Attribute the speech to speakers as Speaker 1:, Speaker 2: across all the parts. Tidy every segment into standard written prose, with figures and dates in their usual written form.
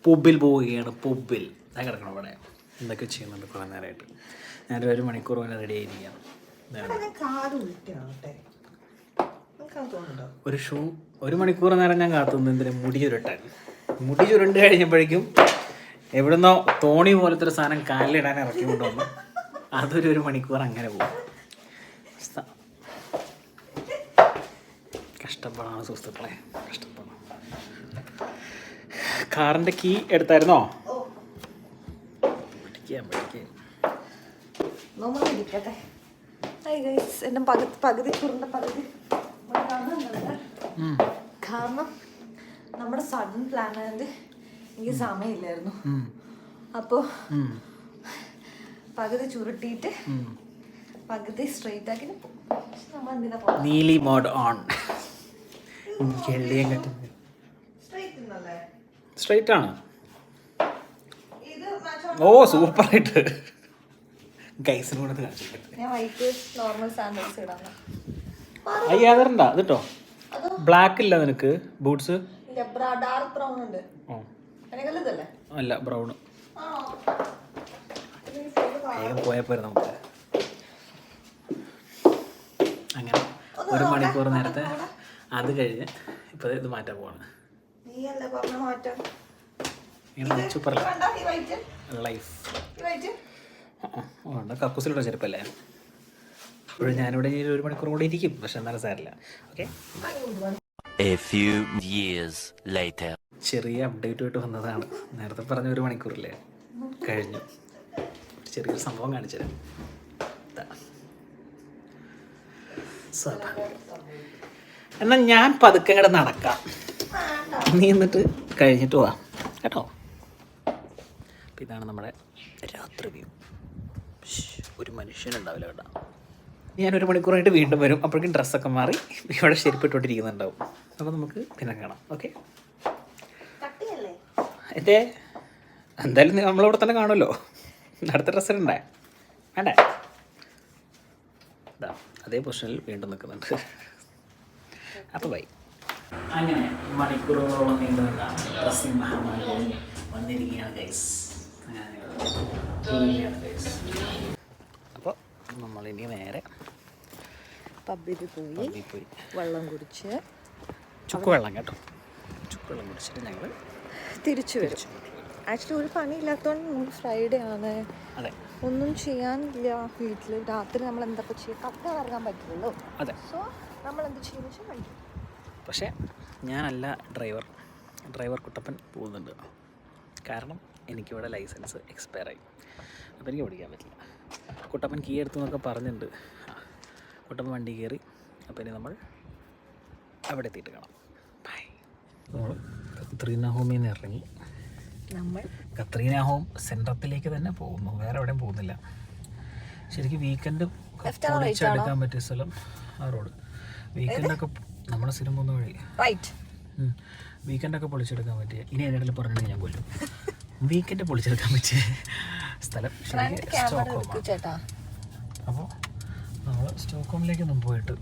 Speaker 1: പബ്ബിൽ പോവുകയാണ്. പബ്ബിൽ ഞാൻ കിടക്കണം അവിടെ. എന്തൊക്കെ ചെയ്യുന്നുണ്ട് കുറേ നേരമായിട്ട്. ഞാനൊരു 1 മണിക്കൂർ വരെ റെഡി ആയിരിക്കുകയാണ്. ഒരു 1 മണിക്കൂർ നേരം ഞാൻ കാത്തുനിന്ന് എന്തിന് മുടി ചുരുട്ടാൻ. മുടി ചുരുണ്ട് കഴിഞ്ഞപ്പോഴേക്കും എവിടുന്നോ തോണി പോലത്തെ ഒരു സാധനം കാലിലിടാൻ ഇറക്കി കൊണ്ടുവന്നു. അതൊരു 1 മണിക്കൂർ അങ്ങനെ പോകും. കഷ്ടപ്പാടാണ് സുഹൃത്തുക്കളെ, കഷ്ടപ്പാടാണ്. കാറിൻ്റെ കീ എടുത്തായിരുന്നോ?
Speaker 2: എൻ്റെ പകുതി ചുരുണ്ട പകുതി. കാരണം നമ്മുടെ സഡൻ പ്ലാൻ ആയത് എനിക്ക് സമയമില്ലായിരുന്നു. അപ്പോൾ പകുതി ചുരുട്ടിയിട്ട് പകുതി സ്ട്രെയിറ്റ് ആക്കി
Speaker 1: നീലി മോഡ് ഓൺ. സ്ട്രെയിറ്റ് ആണ്. ഓ സൂപ്പറായിട്ട് ഗൈസിന് കൂടെ അയ്യാതരണ്ട അതിട്ടോ. ബ്ലാക്ക് ഇല്ല നിനക്ക് ബൂട്ട്സ്? അല്ല ബ്രൗണ്. വേഗം പോയപ്പോ നമുക്ക് അങ്ങനെ 1 മണിക്കൂർ നേരത്തെ അത് കഴിഞ്ഞ് ഇപ്പൊ ഇത് മാറ്റാൻ പോവാണ്. Super life. കക്കൂസിലുള്ള ചെരുപ്പല്ലേ. അപ്പോഴും ഞാനിവിടെ 1 മണിക്കൂർ കൂടെ ഇരിക്കും. പക്ഷെ എന്നാലും സാരില്ല. ഓക്കെ, ചെറിയ അപ്ഡേറ്റ് ആയിട്ട് വന്നതാണ്. നേരത്തെ പറഞ്ഞ 1 മണിക്കൂറില്ലേ കഴിഞ്ഞു. ചെറിയൊരു സംഭവം കാണിച്ചു തരാം. എന്നാൽ ഞാൻ പതുക്കെ ഇങ്ങോട്ട് നടക്കാം. നീ എന്നിട്ട് കഴിഞ്ഞിട്ട് പോവാം കേട്ടോ. അപ്പം ഇതാണ് നമ്മുടെ രാത്രി വ്യൂ. ഒരു മനുഷ്യനുണ്ടാവില്ല കേട്ടോ. ഞാൻ 1 മണിക്കൂറായിട്ട് വീണ്ടും വരും. അപ്പോഴേക്കും ഡ്രസ്സൊക്കെ മാറി ഇവിടെ ശരിപ്പെട്ടുകൊണ്ടിരിക്കുന്നുണ്ടാവും. അപ്പോൾ നമുക്ക് പിന്നെ കാണാം. ഓക്കെ, എന്തേ എന്തായാലും നമ്മളിവിടെ തന്നെ കാണുമല്ലോ. അടുത്ത ഡ്രസ്സിലുണ്ടേ വേണ്ടേ? ഇതാ അതേ പൊസിഷനിൽ വീണ്ടും നിൽക്കുന്നുണ്ട്. അപ്പോൾ ബൈ. അങ്ങനെ മണിക്കൂറുകളോളം നീണ്ടു നിന്നാണ് ഡ്രസ്സിംഗ് മഹാമാരി വന്നിരിക്കുകയാണ് ഗൈസ്. അപ്പോൾ നമ്മളിനി നേരെ
Speaker 2: പബ്ബിൽ പോയി വെള്ളം കുടിച്ച്
Speaker 1: ചുക്കുവെള്ളം കേട്ടോ. ചുക്കുവെള്ളം കുടിച്ചിട്ട് ഞങ്ങൾ
Speaker 2: തിരിച്ചു വരും. ആക്ച്വലി ഒരു പണിയില്ലാത്തതുകൊണ്ട് ഫ്രൈഡേ ആണ്.
Speaker 1: അതെ,
Speaker 2: ഒന്നും ചെയ്യാനില്ല വീട്ടിൽ. രാത്രി നമ്മൾ എന്തൊക്കെ ചെയ്യും? കപ്പ ഇറങ്ങാൻ പറ്റില്ലല്ലോ.
Speaker 1: അതെ,
Speaker 2: സോ നമ്മൾ എന്ത് ചെയ്യുന്ന വെച്ചാൽ കഴിക്കും.
Speaker 1: പക്ഷേ ഞാനല്ല ഡ്രൈവർ കുട്ടപ്പൻ പോകുന്നുണ്ട്. കാരണം എനിക്കിവിടെ ലൈസൻസ് എക്സ്പയർ ആയി. അപ്പോൾ എനിക്ക് ഓടിക്കാൻ പറ്റില്ല. കുട്ടപ്പൻ കീ എടുത്തു എന്നൊക്കെ പറഞ്ഞിട്ടുണ്ട്. കുട്ടപ്പൻ വണ്ടി കയറി. അപ്പോൾ ഇനി നമ്മൾ അവിടെ എത്തിയിട്ട് കാണാം. ബൈ. നമ്മൾ കത്രീന ഹോമിൽ നിന്ന് ഇറങ്ങി. നമ്മൾ കത്രീന ഹോം സെൻട്രത്തിലേക്ക് തന്നെ പോകുന്നു. വേറെ എവിടെയും പോകുന്നില്ല. ശരിക്കും വീക്കെൻഡ് പൊളിച്ചെടുക്കാൻ പറ്റിയ സ്ഥലം ആ റോഡ്. വീക്കെൻഡൊക്കെ നമ്മുടെ സ്ഥിരം പോകുന്ന വഴി വീക്കെൻഡൊക്കെ പൊളിച്ചെടുക്കാൻ പറ്റിയ, ഇനി അതിൻ്റെ ഇടയിൽ പറഞ്ഞിട്ടുണ്ടെങ്കിൽ ഞാൻ കൊല്ലും. വീക്കെൻഡ് പൊളിച്ചെടുക്കാൻ പറ്റിയ സ്ഥലം സ്റ്റോക്ക്ഹോമാണ്. അപ്പോൾ നമ്മൾ സ്റ്റോക്ക്ഹോമിലേക്കൊന്നും പോയിട്ട്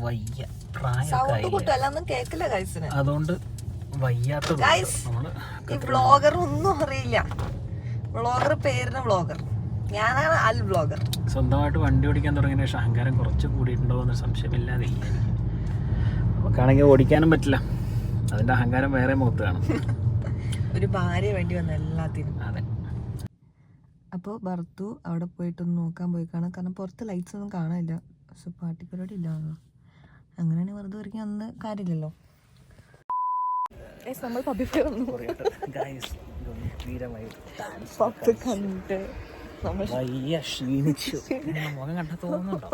Speaker 1: വയ്യ, പ്രായമൊക്കെ ആയി. അതുകൊണ്ട് വയ്യാത്ത
Speaker 2: വ്ളോഗർ ഒന്നും അറിയില്ല. വ്ളോഗർ പേരിന് വ്ളോഗർ, ഞാനാണ് അൽ വ്ളോഗർ.
Speaker 1: സ്വന്തമായിട്ട് വണ്ടി ഓടിക്കാൻ തുടങ്ങിയ ശേഷം അഹങ്കാരം കുറച്ച് കൂടിയിട്ടുണ്ടോ എന്നൊരു സംശയമില്ലാതെ ഇല്ല. നമുക്കാണെങ്കിൽ ഓടിക്കാനും പറ്റില്ല. അതിൻ്റെ അഹങ്കാരം വേറെ മുഖത്ത് കാണും.
Speaker 2: ഒരു ഭാര്യ വേണ്ടി വന്ന എല്ലാത്തിനും.
Speaker 1: അതെ.
Speaker 2: അപ്പോൾ ഭർത്തു അവിടെ പോയിട്ടൊന്ന് നോക്കാൻ പോയി കാണാം. കാരണം പുറത്ത് ലൈറ്റ്സ് ഒന്നും കാണാനില്ല. സോ പാർട്ടി പരിപാടി ഇല്ലാണല്ലോ. അങ്ങനെയാണെങ്കിൽ വെറുതെ ഒരിക്കലും അന്ന് കാര്യമില്ലല്ലോ. നമ്മൾ പബ്ബിൽ പോയി വന്നു. പബ്ബ് കണ്ട്
Speaker 1: ക്ഷീണിച്ചു. മുഖം കണ്ടാൽ തോന്നുന്നുണ്ടോ?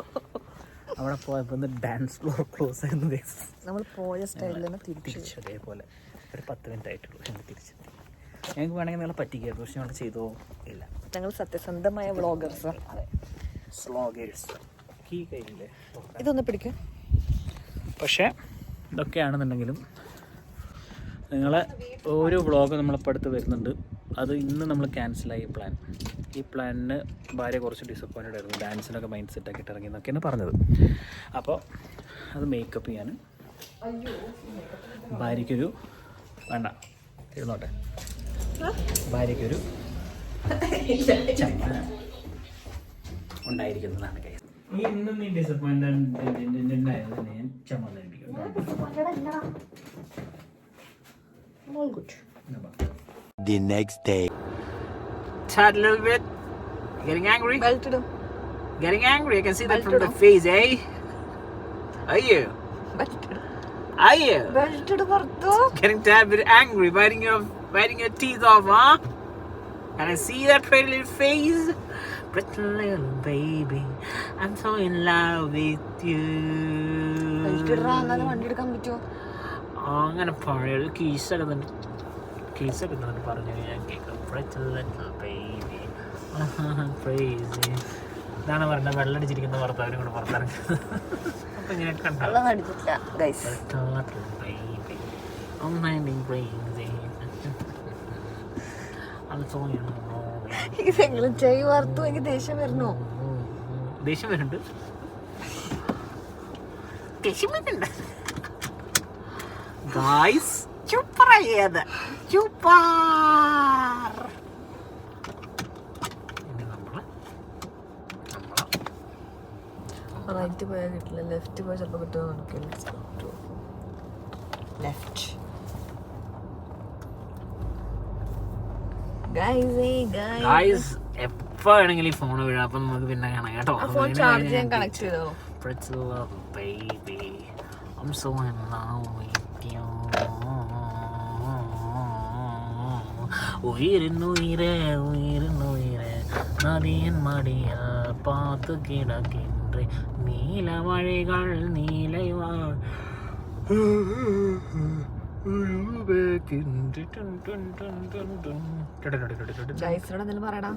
Speaker 1: അവിടെ പോയപ്പോൾ ഡാൻസ് ഫ്ലോർ ക്ലോസ് ആയിരുന്നു.
Speaker 2: നമ്മൾ പോയ സ്റ്റൈലിൽ തന്നെ തിരിച്ചു.
Speaker 1: അതേപോലെ ഒരു 10 മിനിറ്റ് ആയിട്ടുള്ളൂ ഞങ്ങൾ തിരിച്ചെത്തി. ഞങ്ങൾക്ക് വേണമെങ്കിൽ നിങ്ങളെ പറ്റിക്കായിരുന്നു. പക്ഷെ ഞങ്ങൾ ചെയ്തോ ഇല്ല.
Speaker 2: ഞങ്ങൾ സത്യസന്ധമായ വ്ളോഗേഴ്സ്.
Speaker 1: അതെ, വ്ളോഗേഴ്സ്. കീ കഴിഞ്ഞില്ലേ?
Speaker 2: ഇതൊന്ന് പിടിക്കും.
Speaker 1: പക്ഷേ ഇതൊക്കെയാണെന്നുണ്ടെങ്കിലും നിങ്ങളെ ഓരോ വ്ളോഗ് നമ്മളിപ്പോൾ അടുത്ത് വരുന്നുണ്ട്. അത് ഇന്ന് നമ്മൾ ക്യാൻസലായി പ്ലാൻ. ഈ പ്ലാനിന് ഭാര്യ കുറച്ച് ഡിസപ്പോയിൻറ്റഡ് ആയിരുന്നു. ഡാൻസിനൊക്കെ മൈൻഡ് സെറ്റ് ആക്കിയിട്ട് ഇറങ്ങി എന്നൊക്കെയാണ് പറഞ്ഞത്. അപ്പോൾ അത് മേക്കപ്പ് ചെയ്യാൻ ഭാര്യയ്ക്കൊരു വേണ്ട ഇരുന്നോട്ടെ ഭാര്യയ്ക്കൊരു ചമ്മ ഉണ്ടായിരിക്കുന്നതാണ് ഗൈസ്. ഇന്നും നീ ഡിസപ്പോയിന്റഡ് ആയതിന് ഞാൻ ചമ്മന്തിരിക്കും.
Speaker 3: The next day.
Speaker 1: Chat a little bit. Getting angry?
Speaker 2: Belt ഇടും.
Speaker 1: Getting angry. I can see that from the face, eh? Are you? Are you?
Speaker 2: Belt ഇടും പുറത്തു.
Speaker 1: Getting a bit angry, biting your teeth off, huh? Can I see that pretty little face? Pretty little baby, I'm so in love with you.
Speaker 2: Belt ഇടാ എന്നാലും വണ്ടി എടുക്കാൻ പറ്റുമോ?
Speaker 1: അങ്ങനെ പഴയ കീസൊക്കെ തന്നെ പറഞ്ഞു ഞാൻ കേൾക്കാം. Pretty little baby, crazy. ഇതാണ് പറഞ്ഞത് വെള്ളടിച്ചിരിക്കുന്ന ഭർത്താവിനും കൂടെ പുറത്തിറങ്ങുന്നത്. അപ്പൊ ഇങ്ങനെ കണ്ടോ baby, I'm minding crazy. I'm so in love.
Speaker 2: ഇതെങ്കിലും ചെയ് വറുത്തു. എനിക്ക് ദേഷ്യം വരുന്നു.
Speaker 1: ദേഷ്യം വരുന്നുണ്ട്. ഗായ്സ് ചുപ്പറയത് ചുപ്പാർ.
Speaker 2: റൈറ്റ് പോയാൽ കിട്ടില്ല, ലെഫ്റ്റ് പോയാൽ ചിലപ്പോൾ കിട്ടുമോ നടക്കില്ല. ലെഫ്റ്റ്.
Speaker 1: ഗായ്സ് എപ്പോ വേണമെങ്കിലും ഈ ഫോൺ വീഴാം. അപ്പൊ നമുക്ക് പിന്നെ കാണാം കേട്ടോ.
Speaker 2: ഫോൺ ചാർജ് ചെയ്യാൻ കണക്ട് ചെയ്തോ.
Speaker 1: Pretty little baby, I'm so in love with you. ഉയരുന്നുയിരേ ഉയരുന്നുയിരേ നദിയൻ മടിയ പാത്തു കിടക്കിன்றേ നീലമഴകൾ നീലവാ
Speaker 2: ഗൈസിനോട് എന്തെങ്കിലും പറയടാ.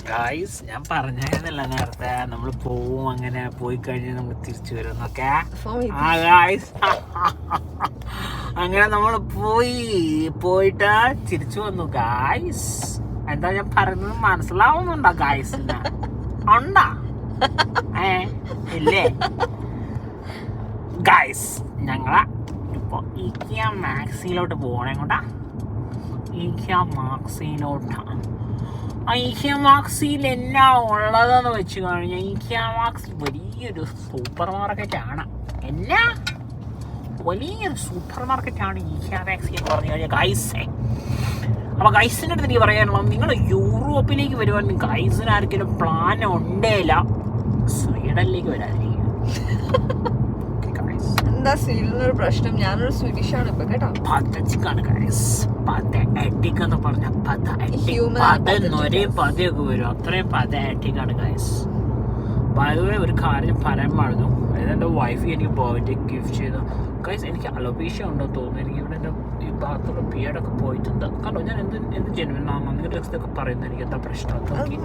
Speaker 1: ഗായ്സ് ഞാൻ പറഞ്ഞല്ല നേരത്തെ നമ്മൾ പോവും, അങ്ങനെ പോയി കഴിഞ്ഞാൽ നമ്മൾ തിരിച്ചു വരും എന്നൊക്കെ. ഗായ്സ് അങ്ങനെ നമ്മൾ പോയിട്ട് തിരിച്ചു വന്നു. ഗായ്സ് എന്താ ഞാൻ പറയുന്നത് മനസ്സിലാവുന്നുണ്ടോ ഗായ്സിന്? ഉണ്ടാ ഇല്ലേ ഗായ്സ്? ഞങ്ങള് ഇപ്പൊ ഈക്കിയ മാക്സിലോട്ട് പോകണേ കൊണ്ടാ. ഈക്കിയ മാക്സിയിൽ എന്നാ ഉള്ളതെന്ന് വെച്ച് കഴിഞ്ഞാൽ ഈക്കിയ മാക്സ് വലിയൊരു സൂപ്പർ മാർക്കറ്റാണ്. എന്നാ വലിയൊരു സൂപ്പർ മാർക്കറ്റാണ് ഈക്കിയ മാക്സി എന്ന് പറഞ്ഞു കഴിഞ്ഞാൽ ഗായ്സേ. അപ്പോൾ ഗൈസിൻ്റെ അടുത്ത് എനിക്ക് പറയാനുള്ളത്, നിങ്ങൾ യൂറോപ്പിലേക്ക് വരുവാൻ ഗൈസിന് ആർക്കെങ്കിലും പ്ലാൻ ഉണ്ടേല സ്വീഡനിലേക്ക് വരാതിരിക്കുക.
Speaker 2: എന്താ സ്വീഡനൊരു പ്രശ്നം? ഞാനൊരു സ്വീഡിഷാണ് ഇപ്പൊ കേട്ടോ.
Speaker 1: പതച്ചിക്കാണ് ഗൈസ്. പതറ്റിക് എന്ന് പറഞ്ഞാൽ ഒരേ പതയൊക്കെ വരും, അത്രയും പതറ്റിക്കാണ് ഗൈസ്. അതുപോലെ ഒരു കാര്യം പറയാൻ പാടുന്നു. അതായത് എൻ്റെ വൈഫ് എനിക്ക് ബർത്ത്ഡേ ഗിഫ്റ്റ് ചെയ്തു ഗൈസ്. എനിക്ക് അലോപേഷ്യ ഉണ്ടോ തോന്നുന്നു. എനിക്ക് ഇവിടെ എൻ്റെ ഈ ഭാഗത്തുള്ള പിയഡൊക്കെ പോയിട്ടുണ്ട്. കാരണം ഞാൻ എന്ത് ജെനുവിനാണ് നിങ്ങളുടെ അടുത്തൊക്കെ പറയുന്നത്. എനിക്ക് എന്താ പ്രശ്നം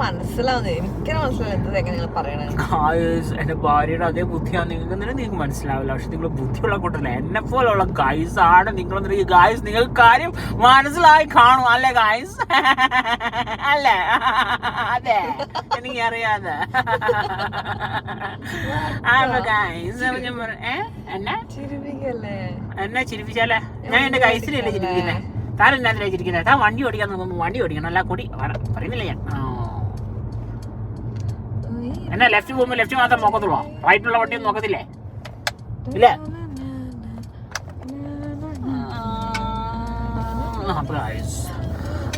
Speaker 2: മനസ്സിലാവുന്നത്? എനിക്ക് മനസ്സിലാവുന്നത്.
Speaker 1: എൻ്റെ ഭാര്യയുടെ അതേ ബുദ്ധിയാണ് നിങ്ങൾക്ക്. നിങ്ങൾക്ക് മനസ്സിലാവില്ല. പക്ഷെ നിങ്ങൾ ബുദ്ധിയുള്ള കൂട്ടല്ല. എന്നെ പോലുള്ള ഗൈസ് ആണ് നിങ്ങൾ. ഗൈസ് നിങ്ങൾക്ക് കാര്യം മനസ്സിലായി കാണും അല്ലേ ഗൈസ്? അല്ലേ? അതെ എനിക്കറിയാതെ. എന്നാ ചിരിപ്പിച്ചാലേ? ഞാൻ എന്റെ ഗൈസിലല്ലേ ചിരിപ്പിക്കുന്നേ? താൻ എന്നാത്തിലാ ചിരിക്കുന്നേ? താൻ വണ്ടി ഓടിക്കാൻ നോക്കുമ്പോ വണ്ടി ഓടിക്കണം. അല്ല കൂടി പറയുന്നില്ല ഞാൻ. എന്നാ ലെഫ്റ്റ് പോകുമ്പോ ലെഫ്റ്റ് മാത്രം നോക്കത്തുള്ളൂ, റൈറ്റുള്ള വണ്ടിയൊന്നും നോക്കത്തില്ലേ? ഇല്ല.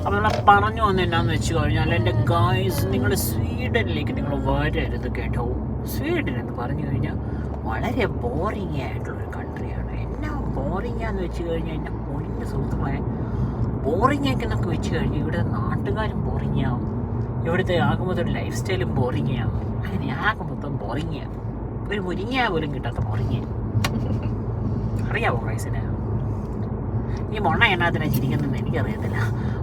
Speaker 1: അപ്പൊ നമ്മളെ പറഞ്ഞു വന്ന എന്നാന്ന് വെച്ച് കഴിഞ്ഞാൽ എൻ്റെ ഗായ്സ്, നിങ്ങൾ സ്വീഡനിലേക്ക് നിങ്ങൾ വരരുത് കേട്ടോ. സ്വീഡൻ എന്ന് പറഞ്ഞു കഴിഞ്ഞാൽ വളരെ ബോറിങ് ആയിട്ടുള്ളൊരു കൺട്രിയാണ്. എന്നാ ബോറിങ്ങാന്ന് വെച്ച് കഴിഞ്ഞാൽ എൻ്റെ പൊന്നിൻ്റെ സുഹൃത്തുക്കളെ, ബോറിങ്ങൊക്കെ എന്നൊക്കെ വെച്ച് കഴിഞ്ഞാൽ ഇവിടെ നാട്ടുകാരും ബോറിങ്ങാവും, ഇവിടുത്തെ ആകുമ്പോൾ ഒരു ലൈഫ് സ്റ്റൈലും ബോറിങ്ങാവും. അങ്ങനെ ആകെ മൊത്തം ബോറിങ്ങാവും. ഒരു മുരിങ്ങ പോലും കിട്ടാത്ത ബോറിങ്ങ. അറിയാവോ ഗൈസിനെ? ഈ മൊണ്ണ എന്നാത്തിനാ ചിരിക്കുന്നതെന്ന് എനിക്കറിയത്തില്ല.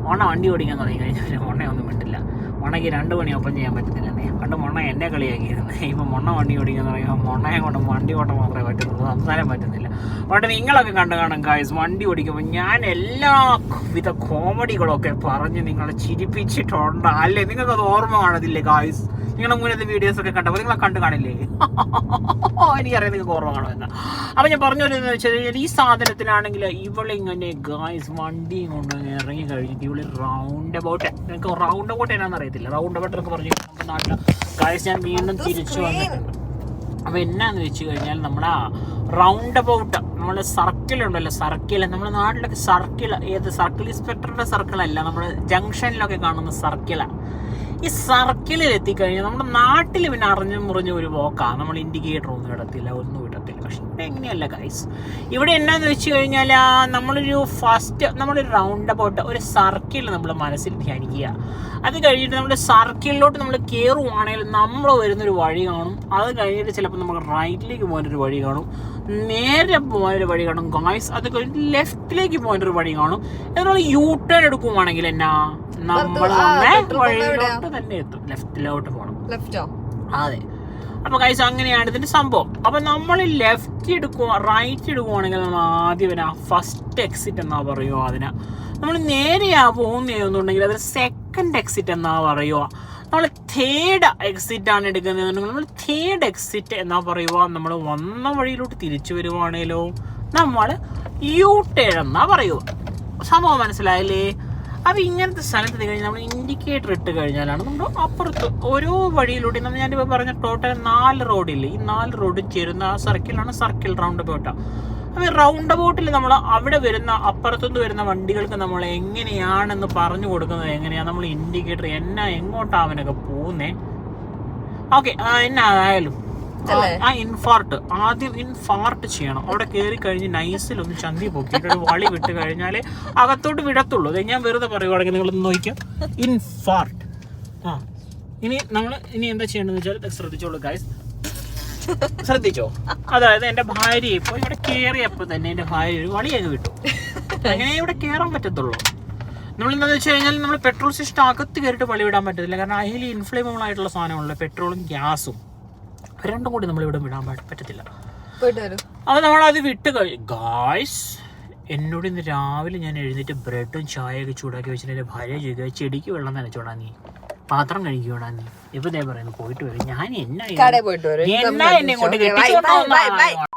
Speaker 1: ഓണ വണ്ടി ഓടിക്കാൻ തുടങ്ങി കഴിഞ്ഞാൽ ഓണയൊന്നും വിട്ടില്ല. മൊണ്ണയ്ക്ക് 2 മണി ഒപ്പം ചെയ്യാൻ പറ്റുന്നില്ല. പണ്ട് മൊണ്ണ എന്നെ കളിയാക്കിയിരുന്നത്. ഇപ്പം മൊണ്ണ വണ്ടി ഓടിക്കുന്ന പറയുമ്പോൾ മൊണ്ണയെ കൊണ്ട് വണ്ടി ഓട്ടം മാത്രമേ പറ്റുന്നുള്ളൂ, സംസാരം പറ്റുന്നില്ല. അതുകൊണ്ട് നിങ്ങളൊക്കെ കണ്ടു കാണും ഗായ്സ്, വണ്ടി ഓടിക്കുമ്പോൾ ഞാൻ എല്ലാ വിധ കോമഡികളൊക്കെ പറഞ്ഞ് നിങ്ങളെ ചിരിപ്പിച്ചിട്ടുണ്ട്. അല്ലേ? നിങ്ങൾക്കത് ഓർമ്മ കാണത്തില്ലേ ഗായ്സ്? നിങ്ങളുടെ മുന്നത്തെ വീഡിയോസൊക്കെ കണ്ടപ്പോൾ നിങ്ങളെ കണ്ടു കാണില്ലേ? എനിക്കറിയാം നിങ്ങൾക്ക് ഓർമ്മ കാണുമെന്ന്. അപ്പം ഞാൻ പറഞ്ഞു വരുന്നത് വെച്ചാൽ ഈ സാധനത്തിലാണെങ്കിൽ ഇവളിങ്ങനെ ഗായ്സ് വണ്ടിയും കൊണ്ട് ഇറങ്ങി കഴിഞ്ഞിട്ട് ഇവള് റൗണ്ട് അബൌട്ട്, നിങ്ങൾക്ക് റൗണ്ട് അബൌട്ട് എന്നാന്ന് അറിയത്തില്ല, റൗണ്ട് അബൌട്ട് എന്നൊക്കെ പറഞ്ഞു നമ്മുടെ നാട്ടിൽ ഗായ്സ്. ഞാൻ വീണ്ടും തിരിച്ചു വന്നിട്ടുണ്ട്. അപ്പോൾ എന്നാന്ന് വെച്ച് കഴിഞ്ഞാൽ നമ്മുടെ റൗണ്ട് അബൌട്ട്, നമ്മുടെ സർക്കിൾ ഉണ്ടല്ലോ, സർക്കിൾ, നമ്മുടെ നാട്ടിലൊക്കെ സർക്കിൾ, ഏത് സർക്കിൾ ഇൻസ്പെക്ടറുടെ സർക്കിളല്ല, നമ്മൾ ജംഗ്ഷനിലൊക്കെ കാണുന്ന സർക്കിളാണ്. ഈ സർക്കിളിൽ എത്തിക്കഴിഞ്ഞാൽ നമ്മുടെ നാട്ടിൽ പിന്നെ അറിഞ്ഞു മുറിഞ്ഞ ഒരു പോക്കാണ്, നമ്മൾ ഇൻഡിക്കേറ്റർ ഒന്നും ഇടത്തില്ല, ഒന്നും ഇടത്തില്ല. പക്ഷെ ഇവിടെ എങ്ങനെയല്ല ഗൈസ്. ഇവിടെ എന്നാന്ന് വെച്ച് കഴിഞ്ഞാൽ നമ്മളൊരു റൗണ്ട് അബൌട്ട്, ഒരു സർക്കിൾ നമ്മൾ മനസ്സിൽ ധ്യാനിക്കുക. അത് കഴിഞ്ഞിട്ട് നമ്മുടെ സർക്കിളിലോട്ട് നമ്മൾ കയറുവാണെങ്കിൽ നമ്മൾ വരുന്നൊരു വഴി കാണും. അത് കഴിഞ്ഞിട്ട് ചിലപ്പോൾ നമുക്ക് റൈറ്റിലേക്ക് പോകാനൊരു വഴി കാണും, നേരെ പോകാനൊരു വഴി കാണും ഗായ്സ്. അത് കഴിഞ്ഞിട്ട് ലെഫ്റ്റിലേക്ക് പോകാനൊരു വഴി കാണും. എന്നാൽ യൂ ടേൺ എടുക്കുവാണെങ്കിൽ എന്നാ നമ്മൾ വഴിയിലോട്ട് തന്നെ എത്തും, ലെഫ്റ്റിലോട്ട് പോകണം. അതെ. അപ്പൊ ഗൈസ് അങ്ങനെയാണ് ഇതിന്റെ സംഭവം. അപ്പൊ നമ്മൾ ലെഫ്റ്റ് എടുക്കുക, റൈറ്റ് എടുക്കുവാണെങ്കിൽ നമ്മൾ ആദ്യം ഫസ്റ്റ് എക്സിറ്റ് എന്നാ പറയുക അതിന്. നമ്മൾ നേരെയാ പോകുന്നതെന്നുണ്ടെങ്കിൽ അതിന് സെക്കൻഡ് എക്സിറ്റ് എന്നാ പറയുക. നമ്മൾ തേർഡ് എക്സിറ്റ് ആണ് എടുക്കുന്നതെന്നുണ്ടെങ്കിൽ നമ്മൾ തേർഡ് എക്സിറ്റ് എന്നാ പറയുക. നമ്മൾ വന്ന വഴിയിലോട്ട് തിരിച്ചു വരുവാണേലോ നമ്മൾ യൂ ടേൺ എന്നാ പറയുക. സംഭവം മനസ്സിലായില്ലേ? അപ്പോൾ ഇങ്ങനത്തെ സ്ഥലത്ത് കഴിഞ്ഞാൽ നമ്മൾ ഇൻഡിക്കേറ്റർ ഇട്ട് കഴിഞ്ഞാലാണ് നമ്മൾ അപ്പുറത്ത് ഓരോ വഴിയിലൂടെ നമ്മൾ ഞാനിപ്പോൾ പറഞ്ഞ ടോട്ടൽ 4 റോഡില്ലേ, ഈ 4 റോഡ് ചേരുന്ന ആ സർക്കിളാണ് സർക്കിൾ റൗണ്ട് അബൌട്ട്. അപ്പോൾ ഈ റൗണ്ട് അബൌട്ടിൽ നമ്മൾ അവിടെ വരുന്ന അപ്പുറത്തുനിന്ന് വരുന്ന വണ്ടികൾക്ക് നമ്മൾ എങ്ങനെയാണെന്ന് പറഞ്ഞു കൊടുക്കുന്നത് എങ്ങനെയാണ്, നമ്മൾ ഇൻഡിക്കേറ്റർ എങ്ങോട്ടാണ് അവനൊക്കെ പോകുന്നേ. ഓക്കെ, എന്നായാലും ഇൻഫാർട്ട് ആദ്യം ഇൻഫാർട്ട് ചെയ്യണം. അവിടെ കയറി കഴിഞ്ഞ് നൈസിലൊന്ന് ചന്തി പൊക്കിയിട്ട് ഒരു വളി വിട്ട് കഴിഞ്ഞാൽ അകത്തോട്ട് വിടത്തുള്ളൂ. അത് ഞാൻ വെറുതെ പറയുവാണെങ്കിൽ നിങ്ങളൊന്ന് നോക്കിയാൽ ഇൻഫാർട്ട്. ഇനി എന്താ ചെയ്യേണ്ടതെന്ന് വെച്ചാൽ ശ്രദ്ധിച്ചോളൂ ഗൈസ്, ശ്രദ്ധിച്ചോ. അതായത് എൻ്റെ ഭാര്യ ഇപ്പോൾ ഇവിടെ കയറിയപ്പോൾ തന്നെ എൻ്റെ ഭാര്യ ഒരു വളി അങ്ങ് വിട്ടു. അങ്ങനെ ഇവിടെ കയറാൻ പറ്റത്തുള്ളൂ. നമ്മളെന്താണെന്ന് വെച്ച് കഴിഞ്ഞാൽ നമ്മൾ പെട്രോൾ സ്റ്റേഷൻ അകത്ത് കയറിയിട്ട് വളി വിടാൻ പറ്റത്തില്ല. കാരണം അതിൽ ഇൻഫ്ലേമബിൾ ആയിട്ടുള്ള സാധനമുള്ള പെട്രോളും ഗ്യാസും രണ്ടും കൂടി നമ്മളിവിടെ വിടാൻ പറ്റത്തില്ല. അത് നമ്മളത് വിട്ട് ഗായ്സ്. എന്നോട് ഇന്ന് രാവിലെ ഞാൻ എഴുന്നേറ്റ് ബ്രെഡും ചായയൊക്കെ ചൂടാക്കി വെച്ചിട്ട് എൻ്റെ ഭാര്യ ചെയ്യുക ചെടിക്ക് വെള്ളം നനച്ചോടാ നീ, പാത്രം കഴിക്കോടാ നീ. ഇപ്പൊ ഞാൻ പറയുന്നു പോയിട്ട് വരും. ഞാൻ എന്നെ ഇങ്ങോട്ട് കെട്ടിച്ചോണ്ടാ